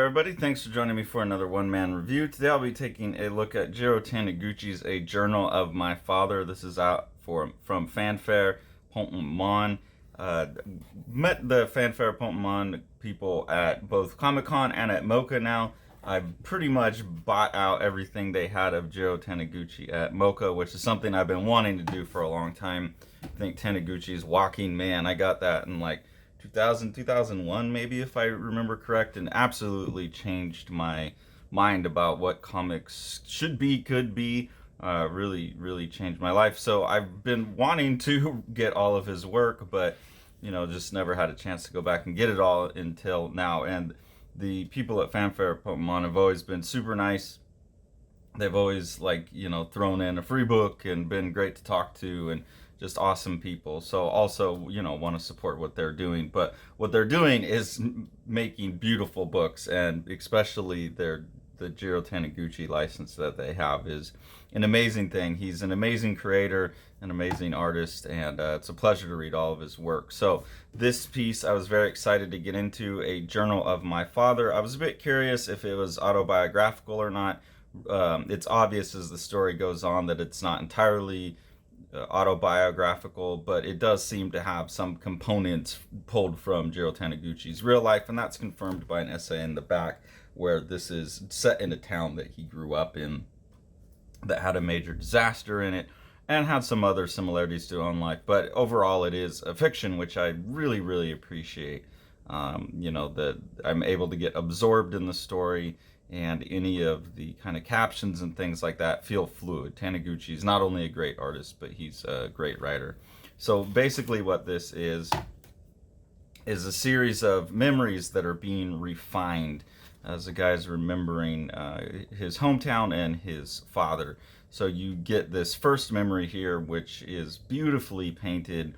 everybody. Thanks for joining me for another one-man review. Today I'll be taking a look at Jiro Taniguchi's A Journal of My Father. This is out from Fanfare Pokemon. Met the Fanfare Pokemon people at both Comic-Con and at MoCA now. I've pretty much bought out everything they had of Jiro Taniguchi at MoCA, which is something I've been wanting to do for a long time. I think Taniguchi's Walking Man, I got that in like 2001 maybe, if I remember correct, and absolutely changed my mind about what comics should be, could be. Really changed my life. So I've been wanting to get all of his work, but just never had a chance to go back and get it all until now. And the people at Fanfare Pokemon have always been super nice. They've always thrown in a free book and been great to talk to, and just awesome people. So also, want to support what they're doing. But what they're doing is making beautiful books, and especially the Jiro Taniguchi license that they have is an amazing thing. He's an amazing creator, an amazing artist, and it's a pleasure to read all of his work. So this piece I was very excited to get into, A Journal of My Father. I was a bit curious if it was autobiographical or not. It's obvious as the story goes on that it's not entirely autobiographical, but it does seem to have some components pulled from Jiro Taniguchi's real life, and that's confirmed by an essay in the back where this is set in a town that he grew up in that had a major disaster in it and had some other similarities to his own life. But overall it is a fiction, which I really appreciate. That I'm able to get absorbed in the story, and any of the kind of captions and things like that feel fluid. Taniguchi is not only a great artist, but he's a great writer. So basically what this is a series of memories that are being refined as the guy's remembering his hometown and his father. So you get this first memory here, which is beautifully painted,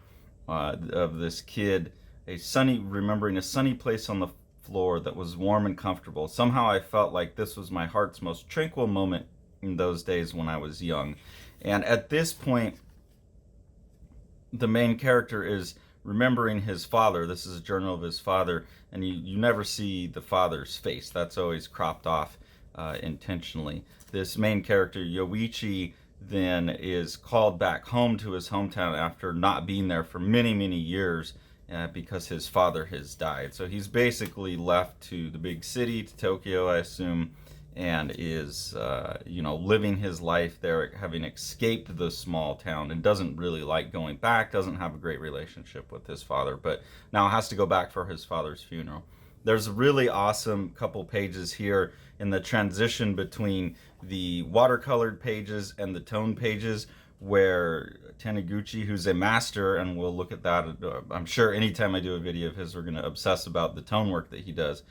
of this kid remembering a sunny place on the floor that was warm and comfortable. Somehow I felt like this was my heart's most tranquil moment in those days when I was young. And at this point, the main character is remembering his father. This is a journal of his father, and you never see the father's face. That's always cropped off intentionally. This main character, Yoichi, then is called back home to his hometown after not being there for many years, because his father has died. So he's basically left to the big city, to Tokyo, I assume, and is living his life there, having escaped the small town, and doesn't really like going back, doesn't have a great relationship with his father, but now has to go back for his father's funeral. There's a really awesome couple pages here in the transition between the watercolored pages and the tone pages, where Taniguchi, who's a master, and we'll look at that, I'm sure anytime I do a video of his, we're going to obsess about the tone work that he does.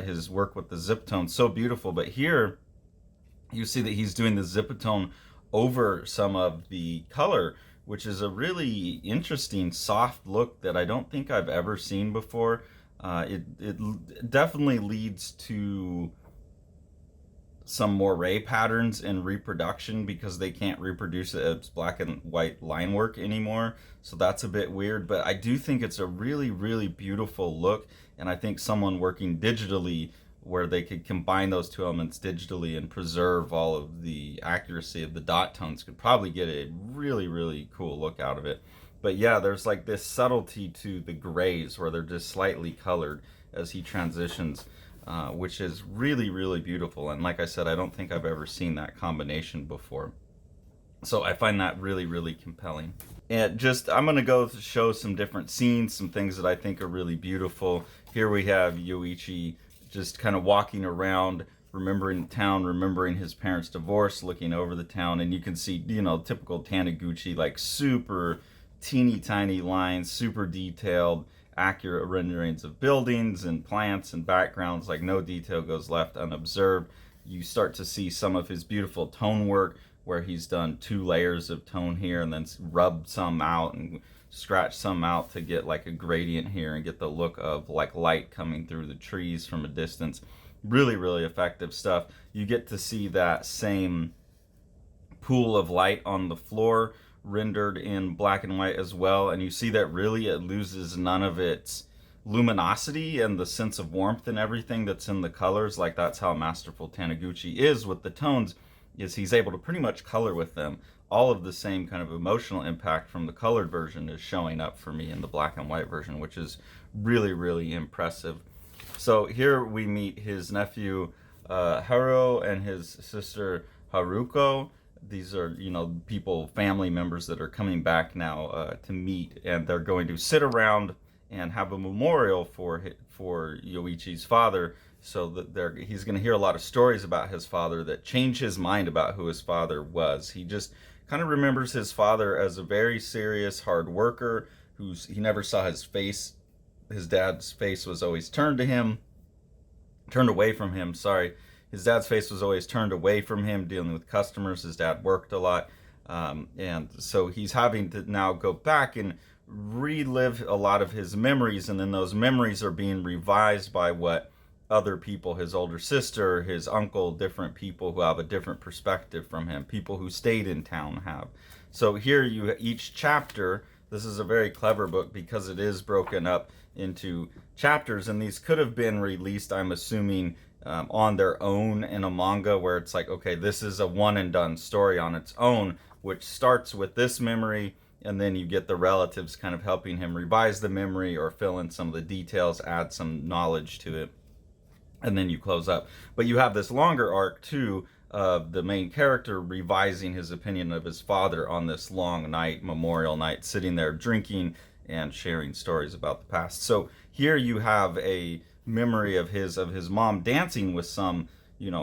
His work with the zip tone, so beautiful. But here, you see that he's doing the zip tone over some of the color, which is a really interesting, soft look that I don't think I've ever seen before. It definitely leads to some moire patterns in reproduction, because they can't reproduce it as black and white line work anymore. So that's a bit weird, but I do think it's a really beautiful look, and I think someone working digitally, where they could combine those two elements digitally and preserve all of the accuracy of the dot tones, could probably get a really cool look out of it. But yeah, there's like this subtlety to the grays where they're just slightly colored as he transitions, which is really beautiful. And like I said, I don't think I've ever seen that combination before. So I find that really compelling. And I'm going to go show some different scenes, some things that I think are really beautiful. Here we have Yoichi just kind of walking around, remembering the town, remembering his parents' divorce, looking over the town, and you can see, typical Taniguchi, like super teeny tiny lines, super detailed, accurate renderings of buildings and plants and backgrounds, like no detail goes left unobserved. You start to see some of his beautiful tone work, where he's done 2 layers of tone here and then rubbed some out and scratched some out to get like a gradient here and get the look of like light coming through the trees from a distance. Really effective stuff. You get to see that same pool of light on the floor rendered in black and white as well, and you see that really it loses none of its luminosity and the sense of warmth and everything that's in the colors. Like, that's how masterful Taniguchi is with the tones, is he's able to pretty much color with them. All of the same kind of emotional impact from the colored version is showing up for me in the black and white version, which is really, really impressive. So here we meet his nephew Haruo and his sister Haruko. These are, people, family members that are coming back now to meet, and they're going to sit around and have a memorial for Yoichi's father, so that he's going to hear a lot of stories about his father that change his mind about who his father was. He just kind of remembers his father as a very serious, hard worker he never saw his face. His dad's face was always turned away from him. Sorry. His dad's face was always turned away from him, dealing with customers. His dad worked a lot. And so he's having to now go back and relive a lot of his memories. And then those memories are being revised by what other people, his older sister, his uncle, different people who have a different perspective from him, people who stayed in town have. So here each chapter, this is a very clever book because it is broken up into chapters, and these could have been released, I'm assuming, on their own in a manga, where it's like, okay, this is a one and done story on its own, which starts with this memory, and then you get the relatives kind of helping him revise the memory or fill in some of the details, add some knowledge to it, and then you close up. But you have this longer arc too, of the main character revising his opinion of his father on this long night, memorial night, sitting there drinking and sharing stories about the past. So here you have a memory of his mom dancing with some,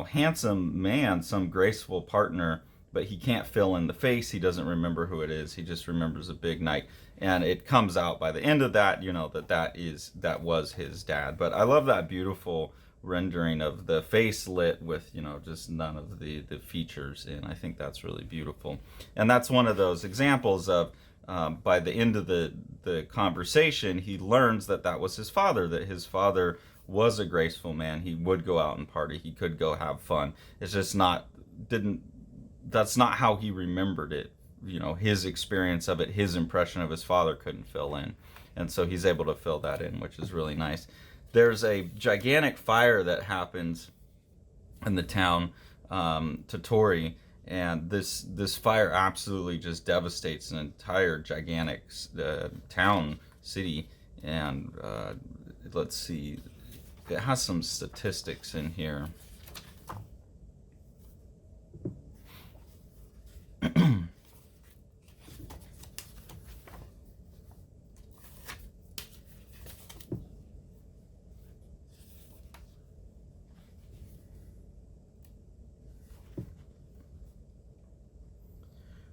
handsome man, some graceful partner, but he can't fill in the face. He doesn't remember who it is. He just remembers a big night. And it comes out by the end of that, that was his dad. But I love that beautiful rendering of the face lit with, just none of the features. And I think that's really beautiful. And that's one of those examples of, by the end of the conversation, he learns that was his father, that his father was a graceful man. He would go out and party. He could go have fun. It's just that's not how he remembered it. His experience of it, his impression of his father couldn't fill in. And so he's able to fill that in, which is really nice. There's a gigantic fire that happens in the town, Totori, and this fire absolutely just devastates an entire gigantic town, city. And let's see, it has some statistics in here.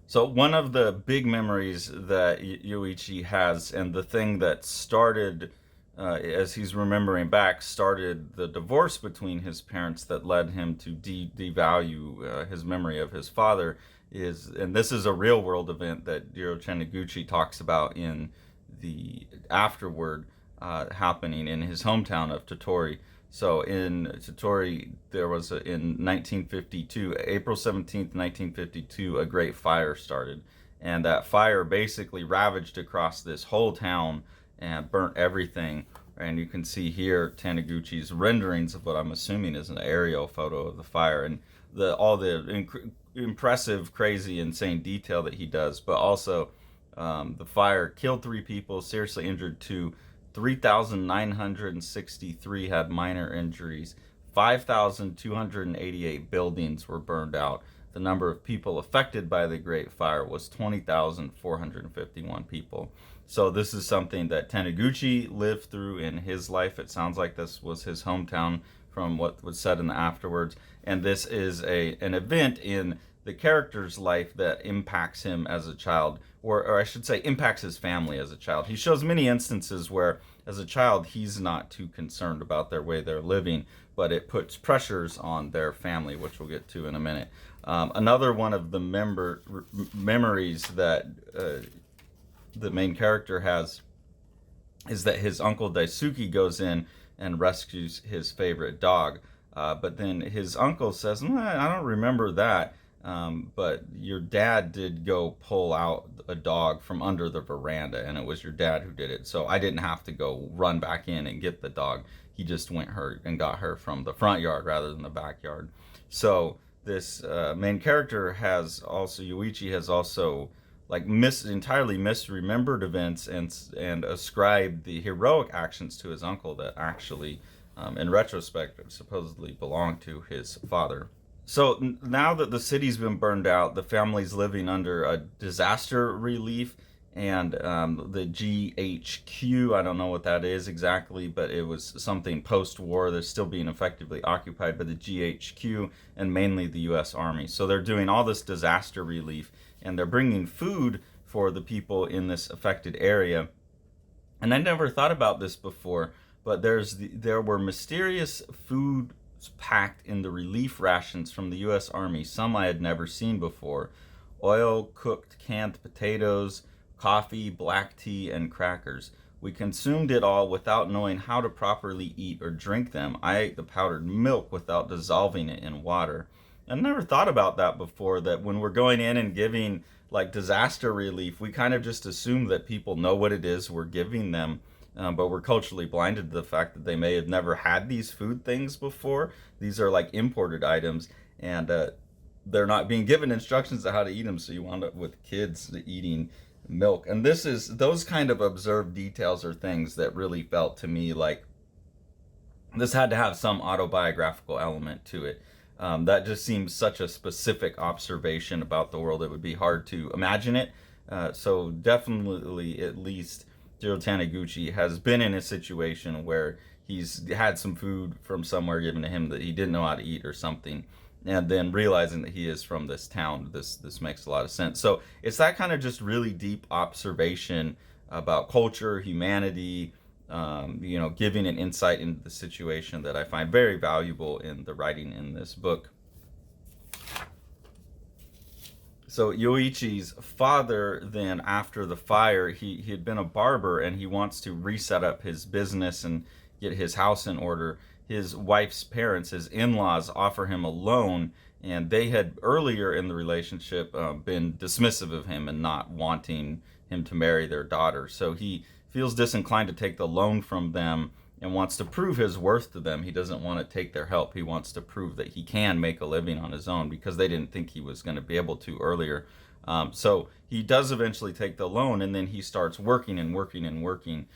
So one of the big memories that Yoichi has, and the thing that started, as he's remembering back, started the divorce between his parents that led him to devalue his memory of his father, and this is a real world event that Jiro Taniguchi talks about in the afterward, happening in his hometown of Totori. So in Totori, there was in 1952, April 17th, 1952, a great fire started. And that fire basically ravaged across this whole town and burnt everything. And you can see here Taniguchi's renderings of what I'm assuming is an aerial photo of the fire, and all the impressive, crazy, insane detail that he does. But also, the fire killed 3 people, seriously injured 2. 3,963 had minor injuries. 5,288 buildings were burned out. The number of people affected by the Great Fire was 20,451 people. So this is something that Taniguchi lived through in his life. It sounds like this was his hometown from what was said in the afterwards. And this is an event in the character's life that impacts him as a child, or I should say impacts his family as a child. He shows many instances where as a child he's not too concerned about their way they're living, but it puts pressures on their family, which we'll get to in a minute. Another one of the memories that the main character has is that his uncle Daisuke goes in and rescues his favorite dog, but then his uncle says, I don't remember that. but your dad did go pull out a dog from under the veranda, and it was your dad who did it. So I didn't have to go run back in and get the dog. He just went her and got her from the front yard rather than the backyard. So this main character has also, Yoichi has also like entirely misremembered events and ascribed the heroic actions to his uncle that actually, in retrospect, supposedly belonged to his father. So now that the city's been burned out, the family's living under a disaster relief, and the GHQ, I don't know what that is exactly, but it was something post-war. They're still being effectively occupied by the GHQ and mainly the U.S. Army. So they're doing all this disaster relief, and they're bringing food for the people in this affected area. And I never thought about this before, but there were mysterious food packed in the relief rations from the U.S. Army, some I had never seen before. Oil, cooked canned potatoes, coffee, black tea, and crackers. We consumed it all without knowing how to properly eat or drink them. I ate the powdered milk without dissolving it in water. I never thought about that before, that when we're going in and giving like disaster relief, we kind of just assume that people know what it is we're giving them. But we're culturally blinded to the fact that they may have never had these food things before. These are like imported items, and they're not being given instructions on how to eat them, so you wind up with kids eating milk. And those kind of observed details are things that really felt to me like this had to have some autobiographical element to it. That just seems such a specific observation about the world. It would be hard to imagine it. So definitely, at least, Jiro Taniguchi has been in a situation where he's had some food from somewhere given to him that he didn't know how to eat or something, and then realizing that he is from this town. This makes a lot of sense. So it's that kind of just really deep observation about culture, humanity, giving an insight into the situation that I find very valuable in the writing in this book. So Yoichi's father, then after the fire, he had been a barber, and he wants to reset up his business and get his house in order. His wife's parents, his in-laws, offer him a loan, and they had earlier in the relationship been dismissive of him and not wanting him to marry their daughter. So he feels disinclined to take the loan from them and wants to prove his worth to them. He doesn't want to take their help. He wants to prove that he can make a living on his own, because they didn't think he was going to be able to earlier. So he does eventually take the loan, and then he starts working and working and working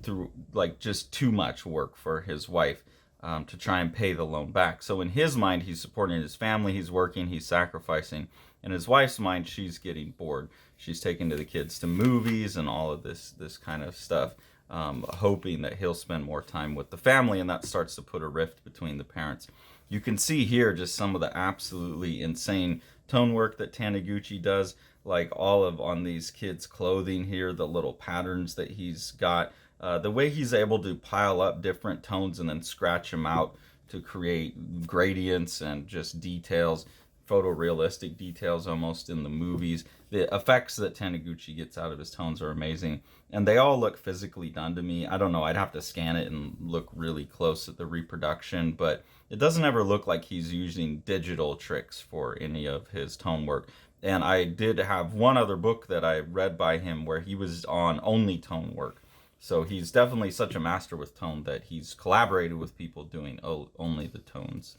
through like just too much work for his wife to try and pay the loan back. So in his mind, he's supporting his family, he's working, he's sacrificing. In his wife's mind, she's getting bored. She's taking the kids to movies and all of this kind of stuff. Hoping that he'll spend more time with the family, and that starts to put a rift between the parents. You can see here just some of the absolutely insane tone work that Taniguchi does, like olive on these kids' clothing here, the little patterns that he's got, the way he's able to pile up different tones and then scratch them out to create gradients and just details, photorealistic details almost in the movies. The effects that Taniguchi gets out of his tones are amazing, and they all look physically done to me. I don't know, I'd have to scan it and look really close at the reproduction, but it doesn't ever look like he's using digital tricks for any of his tone work. And I did have one other book that I read by him where he was on only tone work. So he's definitely such a master with tone that he's collaborated with people doing only the tones.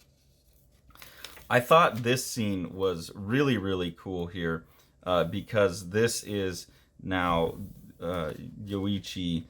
I thought this scene was really, really cool here because this is now Yoichi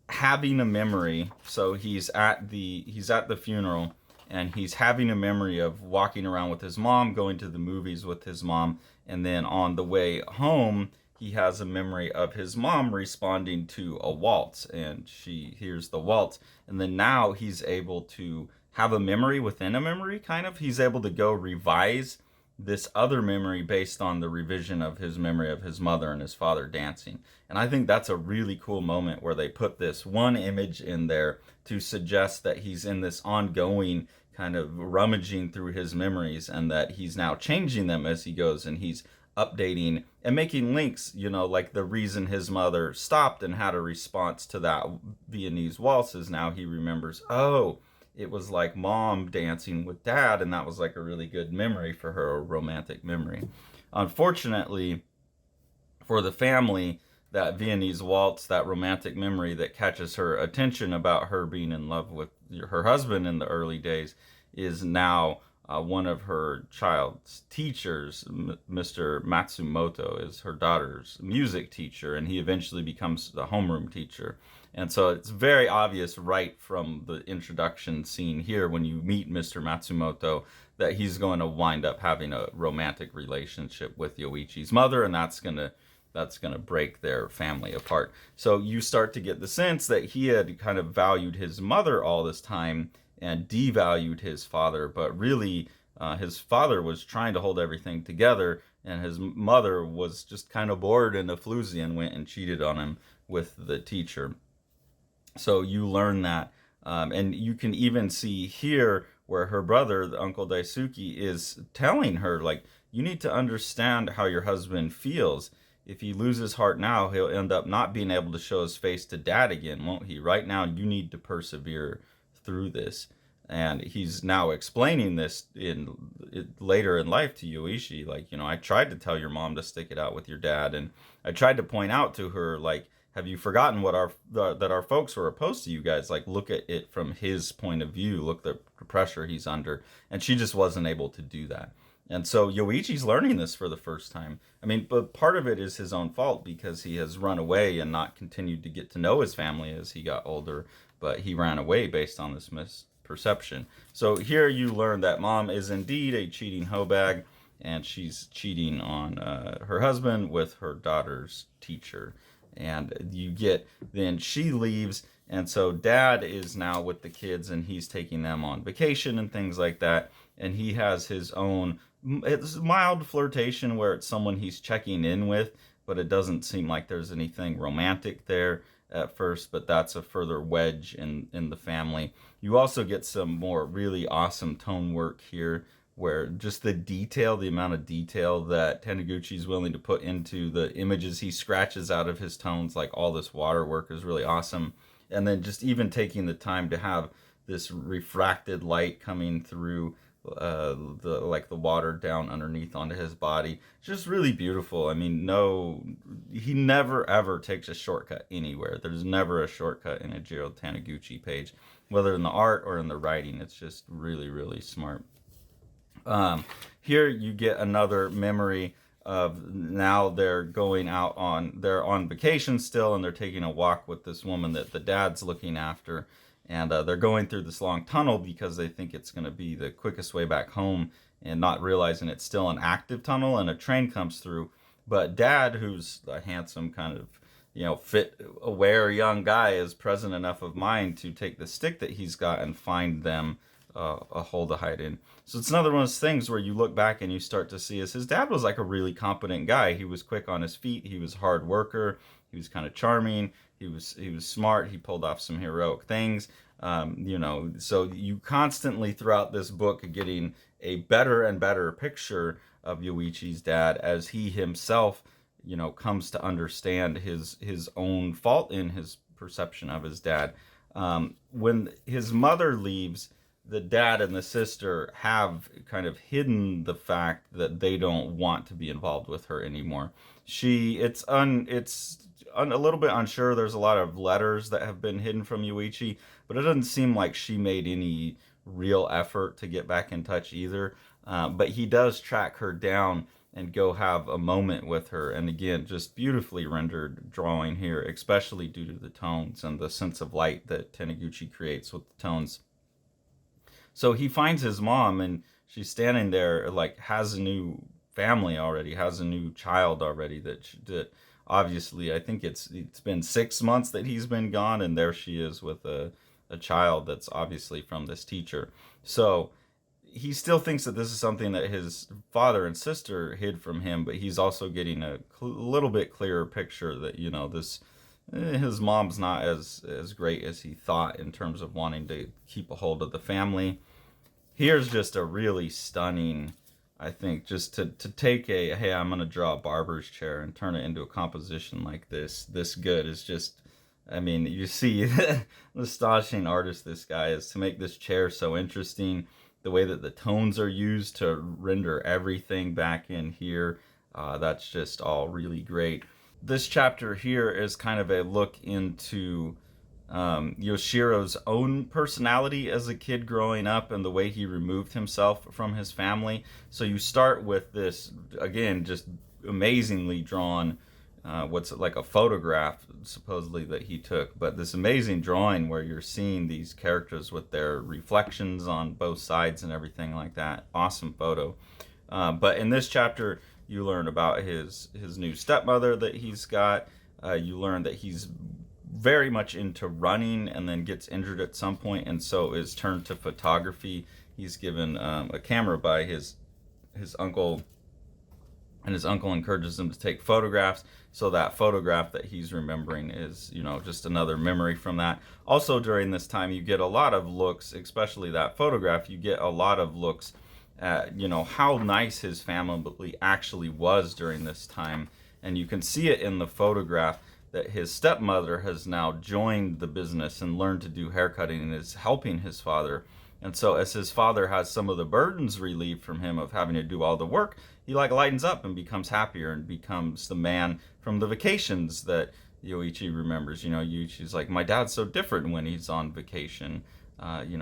having a memory. So he's at the funeral, and he's having a memory of walking around with his mom, going to the movies with his mom, and then on the way home, he has a memory of his mom responding to a waltz, and she hears the waltz, and then now he's able to have a memory within a memory, kind of. He's able to go revise this other memory based on the revision of his memory of his mother and his father dancing. And I think that's a really cool moment where they put this one image in there to suggest that he's in this ongoing kind of rummaging through his memories, and that he's now changing them as he goes, and he's updating and making links, like the reason his mother stopped and had a response to that Viennese waltz is now he remembers, oh, it was like mom dancing with dad, and that was like a really good memory for her, a romantic memory. Unfortunately for the family, that Viennese waltz, that romantic memory that catches her attention about her being in love with her husband in the early days, is now one of her child's teachers. Mr. Matsumoto is her daughter's music teacher, and he eventually becomes the homeroom teacher. And so it's very obvious right from the introduction scene here, when you meet Mr. Matsumoto, that he's going to wind up having a romantic relationship with Yoichi's mother, and that's going to break their family apart. So you start to get the sense that he had kind of valued his mother all this time and devalued his father, but really his father was trying to hold everything together, and his mother was just kind of bored and a floozy and went and cheated on him with the teacher. So you learn that. And you can even see here where her brother, the Uncle Daisuke, is telling her, like, you need to understand how your husband feels. If he loses heart now, he'll end up not being able to show his face to dad again, won't he? Right now, you need to persevere through this. And he's now explaining this later in life to Yoichi. Like, I tried to tell your mom to stick it out with your dad, and I tried to point out to her, like, have you forgotten that our folks were opposed to you guys? Like, look at it from his point of view. Look at the pressure he's under. And she just wasn't able to do that. And so Yoichi's learning this for the first time. I mean, but part of it is his own fault, because he has run away and not continued to get to know his family as he got older. But he ran away based on this misperception. So here you learn that mom is indeed a cheating hoe bag, and she's cheating on her husband with her daughter's teacher. And then she leaves, and so dad is now with the kids, and he's taking them on vacation and things like that. And he has his own, it's mild flirtation where it's someone he's checking in with, but it doesn't seem like there's anything romantic there at first. But that's a further wedge in the family. You also get some more really awesome tone work here, where just the amount of detail that Taniguchi is willing to put into the images he scratches out of his tones, like all this water work, is really awesome. And then just even taking the time to have this refracted light coming through the water down underneath onto his body, just really beautiful. I mean, he never ever takes a shortcut anywhere. There's never a shortcut in a Jiro Taniguchi page, whether in the art or in the writing. It's just really, really smart. Here you get another memory of, now they're on vacation still, and they're taking a walk with this woman that the dad's looking after, and they're going through this long tunnel because they think it's going to be the quickest way back home, and not realizing it's still an active tunnel, and a train comes through. But dad, who's a handsome kind of fit, aware young guy, is present enough of mind to take the stick that he's got and find them a hole to hide in. So it's another one of those things where you look back and you start to see, as his dad was like a really competent guy. He was quick on his feet. He was a hard worker. He was kind of charming. He was smart. He pulled off some heroic things. So you constantly throughout this book getting a better and better picture of Yoichi's dad as he himself, comes to understand his own fault in his perception of his dad. When his mother leaves, the dad and the sister have kind of hidden the fact that they don't want to be involved with her anymore. It's a little bit unsure. There's a lot of letters that have been hidden from Yoichi, but it doesn't seem like she made any real effort to get back in touch either. But he does track her down and go have a moment with her. And again, just beautifully rendered drawing here, especially due to the tones and the sense of light that Taniguchi creates with the tones. So he finds his mom, and she's standing there, like, has a new family already, has a new child already, that obviously, I think it's been 6 months that he's been gone, and there she is with a child that's obviously from this teacher. So he still thinks that this is something that his father and sister hid from him, but he's also getting a little bit clearer picture that, his mom's not as great as he thought in terms of wanting to keep a hold of the family. Here's just a really stunning, I think, just to take hey, I'm going to draw a barber's chair and turn it into a composition like this good is just I mean, you see the astonishing artist this guy is to make this chair so interesting. The way that the tones are used to render everything back in here, that's just all really great. This chapter here is kind of a look into Yoshiro's own personality as a kid growing up and the way he removed himself from his family. So you start with this, again, just amazingly drawn, what's it, like a photograph supposedly that he took, but this amazing drawing where you're seeing these characters with their reflections on both sides and everything like that. Awesome photo. But in this chapter, you learn about his new stepmother that he's got. You learn that he's very much into running and then gets injured at some point, and so is turned to photography. He's given a camera by his uncle, and his uncle encourages him to take photographs. So that photograph that he's remembering is, just another memory from that. Also during this time, you get a lot of looks, especially that photograph, you get a lot of looks at, how nice his family actually was during this time. And you can see it in the photograph that his stepmother has now joined the business and learned to do haircutting and is helping his father. And so as his father has some of the burdens relieved from him of having to do all the work, he lightens up and becomes happier and becomes the man from the vacations that Yoichi remembers. Yoichi's like, my dad's so different when he's on vacation.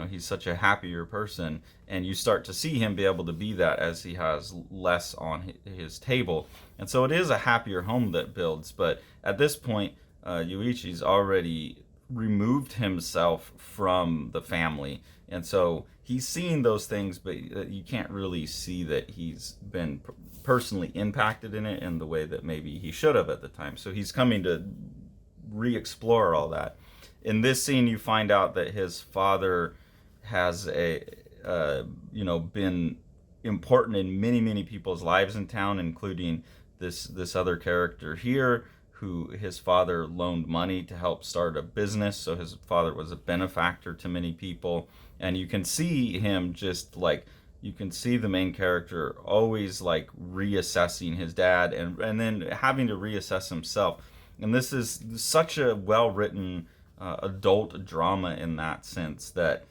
He's such a happier person. And you start to see him be able to be that as he has less on his table. And so it is a happier home that builds. But at this point, Yoichi's already removed himself from the family. And so he's seeing those things, but you can't really see that he's been personally impacted in it in the way that maybe he should have at the time. So he's coming to re-explore all that. In this scene, you find out that his father has been important in many, many people's lives in town, including this other character here, who his father loaned money to help start a business. So his father was a benefactor to many people. And you can see him you can see the main character always reassessing his dad and then having to reassess himself. And this is such a well-written adult drama in that sense that,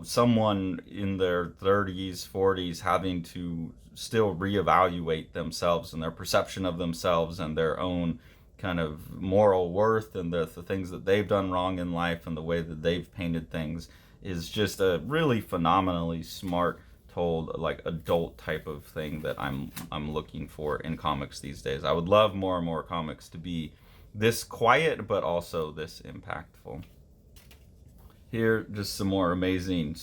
someone in their 30s, 40s having to still reevaluate themselves and their perception of themselves and their own kind of moral worth and the things that they've done wrong in life and the way that they've painted things is just a really phenomenally smart told adult type of thing that I'm looking for in comics these days. I would love more and more comics to be this quiet but also this impactful. Here, just some more amazing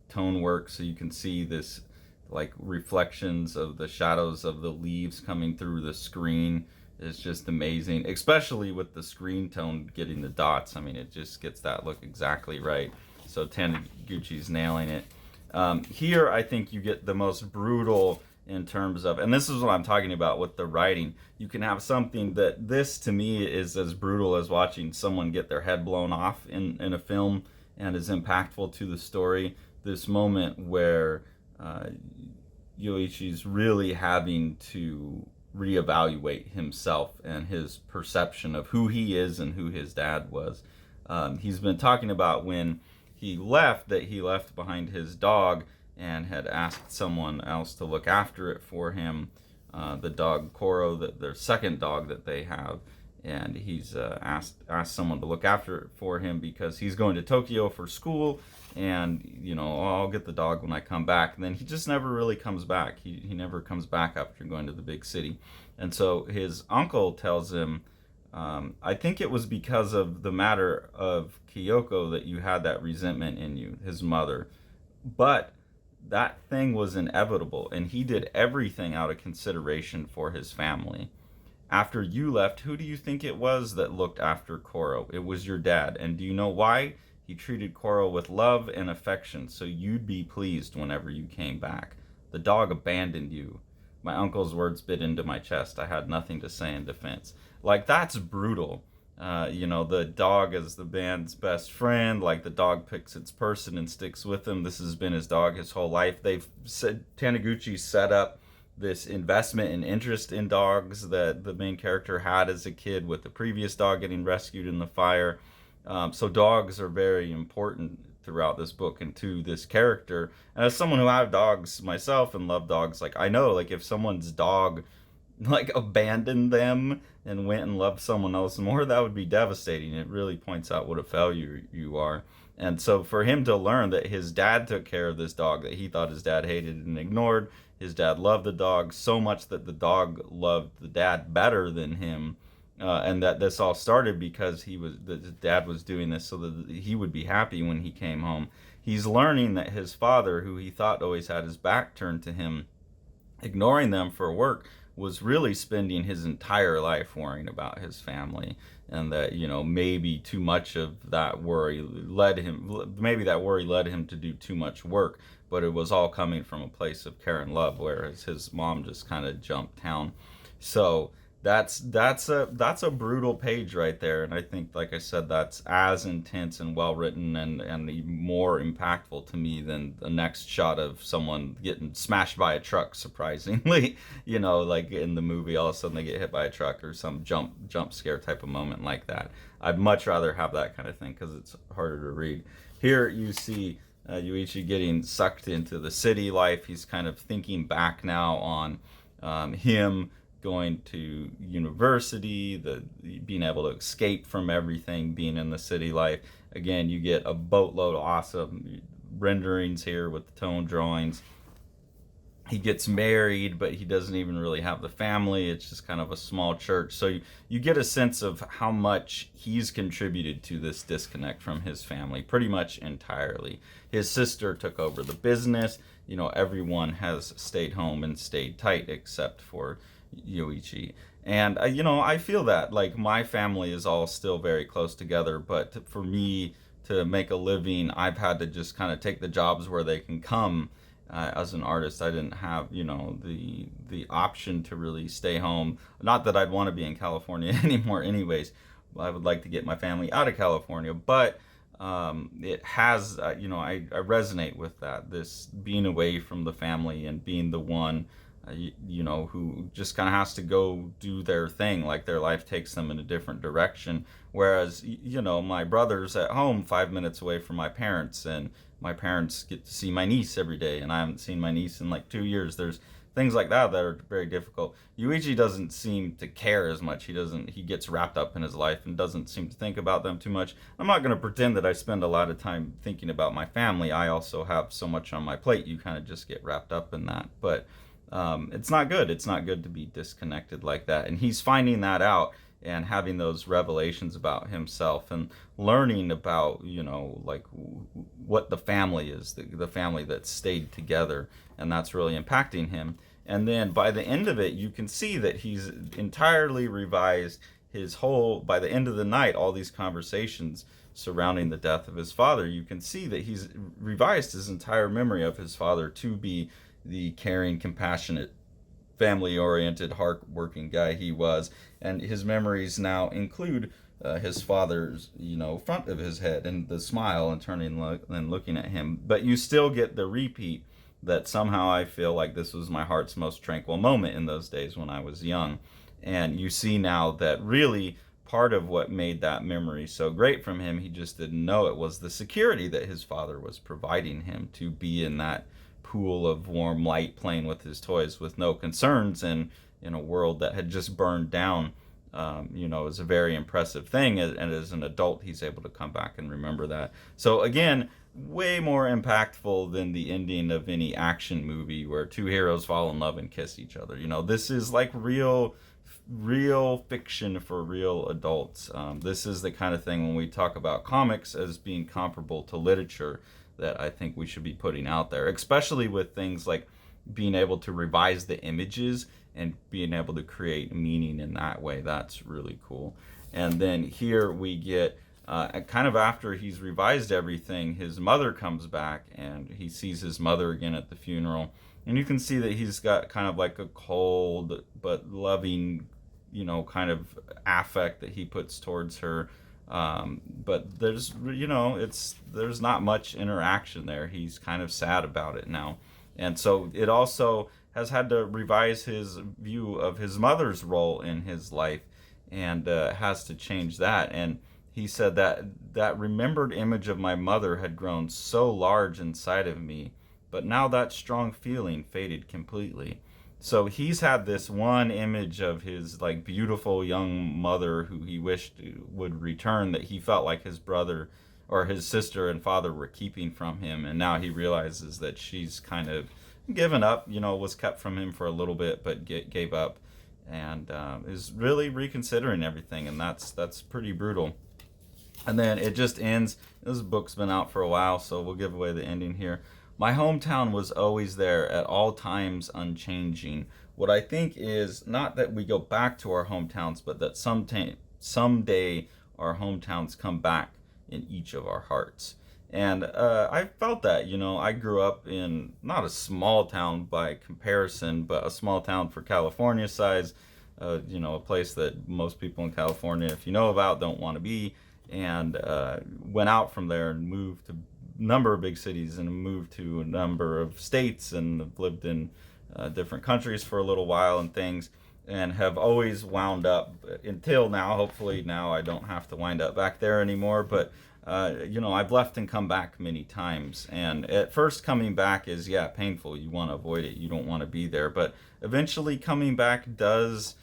tone work, so you can see this reflections of the shadows of the leaves coming through the screen. It's just amazing, especially with the screen tone getting the dots. I mean, it just gets that look exactly right. So Taniguchi's nailing it. Here, I think you get the most brutal in terms of, and this is what I'm talking about with the writing. You can have something that this, to me, is as brutal as watching someone get their head blown off in a film and is impactful to the story. This moment where Yoichi's really having to reevaluate himself and his perception of who he is and who his dad was. He's been talking about when he left, that he left behind his dog and had asked someone else to look after it for him, the dog Koro, their second dog that they have, and he's asked someone to look after it for him because he's going to Tokyo for school, and I'll get the dog when I come back. And then he just never really comes back. He never comes back after going to the big city. And so his uncle tells him, I think it was because of the matter of Kyoko that you had that resentment in you, his mother. But that thing was inevitable, and he did everything out of consideration for his family. After you left, who do you think it was that looked after Koro? It was your dad. And do you know why? He treated Koro with love and affection, so you'd be pleased whenever you came back. The dog abandoned you. My uncle's words bit into my chest. I had nothing to say in defense. That's brutal. The dog is the man's best friend. The dog picks its person and sticks with him. This has been his dog his whole life. They've said Taniguchi set up this investment and interest in dogs that the main character had as a kid with the previous dog getting rescued in the fire. So dogs are very important throughout this book and to this character. And as someone who have dogs myself and love dogs, like I know, like if someone's dog like abandoned them and went and loved someone else more, that would be devastating. It really points out what a failure you are. And so for him to learn that his dad took care of this dog that he thought his dad hated and ignored, his dad loved the dog so much that the dog loved the dad better than him, and that this all started because the dad was doing this so that he would be happy when he came home. He's learning that his father, who he thought always had his back turned to him, ignoring them for work, was really spending his entire life worrying about his family, and that maybe too much of that worry led him to do too much work, but it was all coming from a place of care and love, whereas his mom just kind of jumped town. So that's a brutal page right there, and I think, like I said, that's as intense and well written and more impactful to me than the next shot of someone getting smashed by a truck, surprisingly. Like in the movie, all of a sudden they get hit by a truck, or some jump scare type of moment like that. I'd much rather have that kind of thing because it's harder to read. Here you see Yuichi getting sucked into the city life. He's kind of thinking back now on him going to university, being able to escape from everything, being in the city life. Again, you get a boatload of awesome renderings here with the tone drawings. He gets married, but he doesn't even really have the family. It's just kind of a small church. So you get a sense of how much he's contributed to this disconnect from his family, pretty much entirely. His sister took over the business. Everyone has stayed home and stayed tight except for Yoichi. And I feel that, like, my family is all still very close together, but for me to make a living, I've had to just kind of take the jobs where they can come. As an artist, I didn't have the option to really stay home. Not that I'd want to be in California anymore anyways. I would like to get my family out of California, but it has I resonate with that, this being away from the family and being the one who just kind of has to go do their thing, like their life takes them in a different direction. Whereas, my brother's at home 5 minutes away from my parents, and my parents get to see my niece every day, and I haven't seen my niece in like 2 years. There's things like that are very difficult. Yuichi doesn't seem to care as much. He gets wrapped up in his life and doesn't seem to think about them too much. I'm not going to pretend that I spend a lot of time thinking about my family. I also have so much on my plate. You kind of just get wrapped up in that. But it's not good. It's not good to be disconnected like that. And he's finding that out and having those revelations about himself and learning about, like what the family is, the family that stayed together. And that's really impacting him. And then by the end of it, you can see that he's entirely revised by the end of the night, all these conversations surrounding the death of his father. You can see that he's revised his entire memory of his father to be the caring, compassionate, family-oriented, hard-working guy he was. And his memories now include his father's, front of his head and the smile and turning and looking at him. But you still get the repeat that somehow I feel like this was my heart's most tranquil moment in those days when I was young. And you see now that really part of what made that memory so great from him, he just didn't know it, was the security that his father was providing him to be in that pool of warm light, playing with his toys with no concerns, and in a world that had just burned down. Is a very impressive thing, and as an adult he's able to come back and remember that. So again, way more impactful than the ending of any action movie where two heroes fall in love and kiss each other. This is like real fiction for real adults. This is the kind of thing, when we talk about comics as being comparable to literature, that I think we should be putting out there, especially with things like being able to revise the images and being able to create meaning in that way. That's really cool. And then here we get kind of after he's revised everything, his mother comes back and he sees his mother again at the funeral, and you can see that he's got kind of like a cold but loving kind of affect that he puts towards her. But there's not much interaction there. He's kind of sad about it now. And so it also has had to revise his view of his mother's role in his life, and has to change that. And he said that that remembered image of my mother had grown so large inside of me, but now that strong feeling faded completely. So he's had this one image of his like beautiful young mother who he wished would return, that he felt like his brother or his sister and father were keeping from him, and now he realizes that she's kind of given up, was kept from him for a little bit, but gave up, and is really reconsidering everything, and that's pretty brutal. And then it just ends. This book's been out for a while, so we'll give away the ending here. My hometown was always there at all times, unchanging. What I think is not that we go back to our hometowns, but that someday our hometowns come back in each of our hearts. And I felt that, I grew up in not a small town by comparison, but a small town for California size, a place that most people in California, if you know about, don't want to be. And went out from there and moved to a number of big cities and moved to a number of states and lived in different countries for a little while and things, and have always wound up until now. Hopefully now I don't have to wind up back there anymore, but I've left and come back many times, and at first coming back is painful. You want to avoid it, you don't want to be there, but eventually coming back does,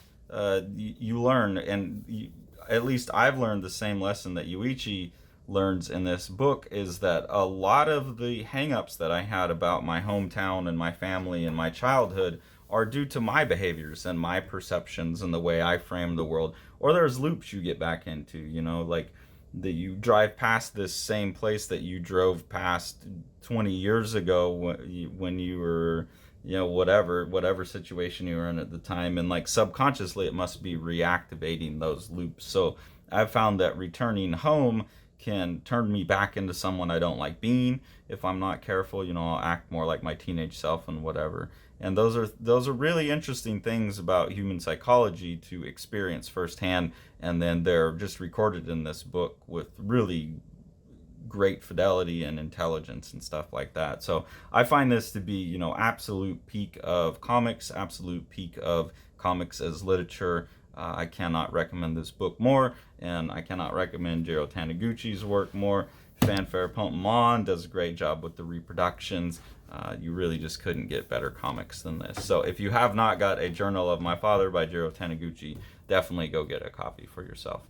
you learn, and at least I've learned the same lesson that Yuichi learns in this book, is that a lot of the hangups that I had about my hometown and my family and my childhood are due to my behaviors and my perceptions and the way I frame the world. Or there's loops you get back into, like that you drive past this same place that you drove past 20 years ago when you were, whatever situation you were in at the time, and like subconsciously it must be reactivating those loops. So I've found that returning home can turn me back into someone I don't like being. If I'm not careful, I'll act more like my teenage self and whatever. And those are really interesting things about human psychology to experience firsthand, and then they're just recorded in this book with really great fidelity and intelligence and stuff like that. So I find this to be, absolute peak of comics, absolute peak of comics as literature. I cannot recommend this book more, and I cannot recommend Jiro Taniguchi's work more. Fanfare Pokemon does a great job with the reproductions. You really just couldn't get better comics than this. So if you have not got A Journal of My Father by Jiro Taniguchi, definitely go get a copy for yourself.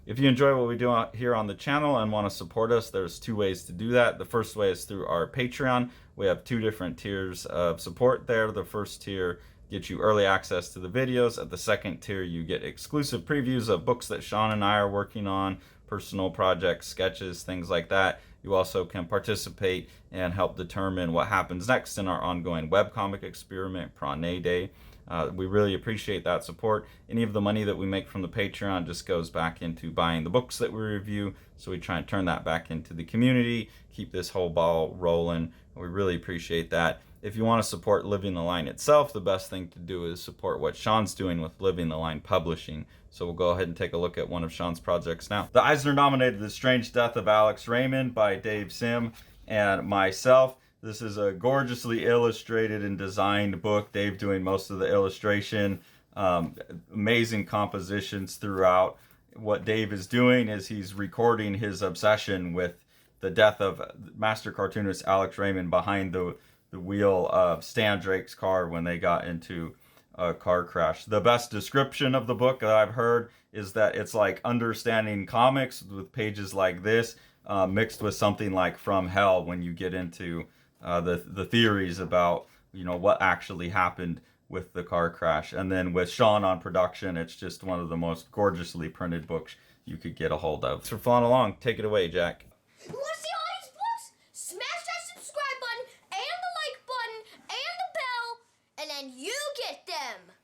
If you enjoy what we do here on the channel and want to support us, there's two ways to do that. The first way is through our Patreon. We have two different tiers of support there. The first tier gets you early access to the videos. At the second tier, you get exclusive previews of books that Sean and I are working on, personal projects, sketches, things like that. You also can participate and help determine what happens next in our ongoing webcomic experiment, Prane Day. We really appreciate that support. Any of the money that we make from the Patreon just goes back into buying the books that we review, so we try and turn that back into the community, keep this whole ball rolling. We really appreciate that. If you want to support Living the Line itself, the best thing to do is support what Sean's doing with Living the Line Publishing. So we'll go ahead and take a look at one of Sean's projects now. The Eisner-nominated The Strange Death of Alex Raymond by Dave Sim and myself. This is a gorgeously illustrated and designed book. Dave doing most of the illustration. Amazing compositions throughout. What Dave is doing is he's recording his obsession with the death of master cartoonist Alex Raymond behind the wheel of Stan Drake's car when they got into a car crash. The best description of the book that I've heard is that it's like understanding comics with pages like this, mixed with something like From Hell, when you get into the theories about what actually happened with the car crash. And then with Sean on production, it's just one of the most gorgeously printed books you could get a hold of. Thanks for following along. Take it away, Jack. You want to see all these books? Smash that subscribe button and the like button and the bell, and then you get them.